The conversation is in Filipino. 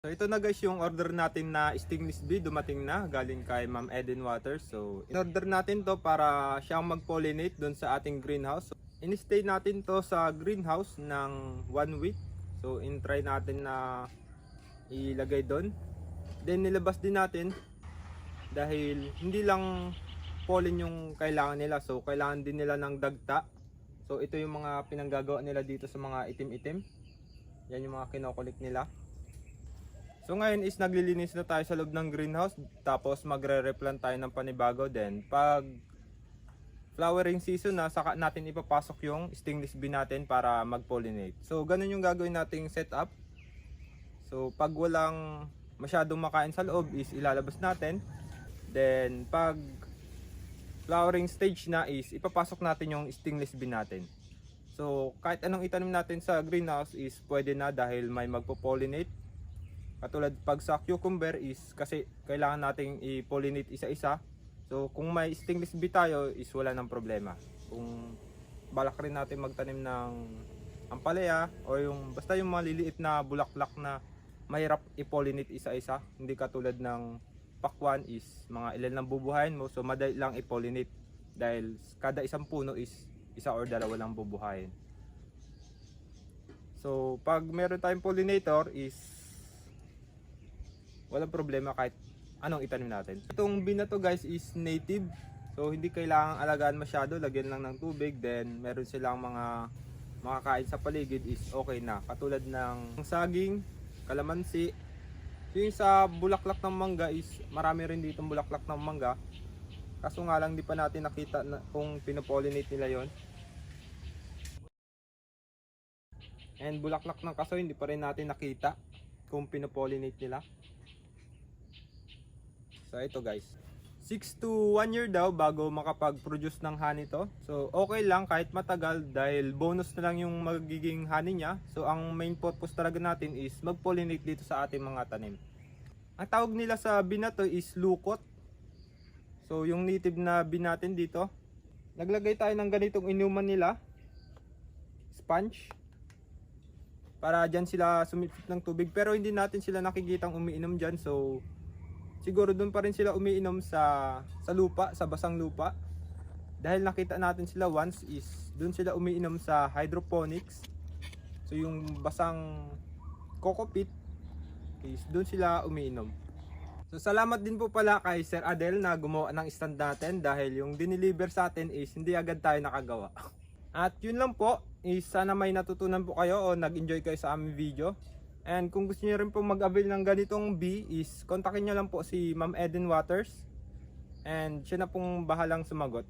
So ito na guys yung order natin na stainless bee, dumating na galing kay Ma'am Eden Waters. So in-order natin to para siyang mag-pollinate doon sa ating greenhouse. So, in-stay natin to sa greenhouse ng 1 week. So in-try natin na ilagay doon. Then nilabas din natin dahil hindi lang pollen yung kailangan nila. So kailangan din nila ng dagta. So ito yung mga pinanggagawa nila dito sa mga itim-itim. Yan yung mga kinokolik nila. So ngayon is naglilinis na tayo sa loob ng greenhouse, tapos magre-replant tayo ng panibago din. Pag flowering season na, saka natin ipapasok yung stainless bee natin para mag-pollinate. So ganun yung gagawin nating setup. So pag walang masyadong makain sa loob is ilalabas natin. Then pag flowering stage na is ipapasok natin yung stainless bee natin. So kahit anong itanim natin sa greenhouse is pwede na dahil may magpo-pollinate. Katulad pag sa cucumber is kasi kailangan nating i-pollinate isa-isa. So kung may stainless bee tayo is wala nang problema. Kung balak rin natin magtanim ng ampalaya o yung basta yung maliliit na bulaklak na mahirap i-pollinate isa-isa. Hindi katulad ng pakwan is mga ilan lang bubuhayin mo, so madali lang i-pollinate dahil kada isang puno is isa or dalawa lang bubuhayin. So pag meron tayong pollinator is walang problema kahit anong itanim natin. Itong bee na to guys is native. So hindi kailangang alagaan masyado, lagyan lang ng tubig, then meron silang mga makakain sa paligid is okay na. Katulad ng saging, kalamansi. Yung sa bulaklak ng mangga is marami rin ditong bulaklak ng mangga. Kaso nga lang di pa natin nakita na kung pinopollinate nila yon. And bulaklak ng kasoy hindi pa rin natin nakita kung pinopollinate nila. So ito guys, 6 to 1 year daw bago makapag-produce ng honey to. So okay lang kahit matagal dahil bonus na lang yung magiging honey niya. So ang main purpose talaga natin is mag-pollinate dito sa ating mga tanim. Ang tawag nila sa bee na to is lukot. So yung native na bee natin dito, naglagay tayo ng ganitong inuman nila, sponge, para dyan sila sumipsip ng tubig. Pero hindi natin sila nakikitang umiinom dyan. So siguro doon pa rin sila umiinom sa lupa, sa basang lupa. Dahil nakita natin sila once is doon sila umiinom sa hydroponics. So yung basang coco pit is doon sila umiinom. So salamat din po pala kay Sir Adel na gumawa ng stand natin dahil yung dineliver sa atin is hindi agad tayo nakagawa. At yun lang po, is sana may natutunan po kayo o nag-enjoy kayo sa aming video. And kung gusto niyo rin po mag-avail ng ganitong bee is kontakin niyo lang po si Ma'am Eden Waters. And siya na pong bahalang sumagot.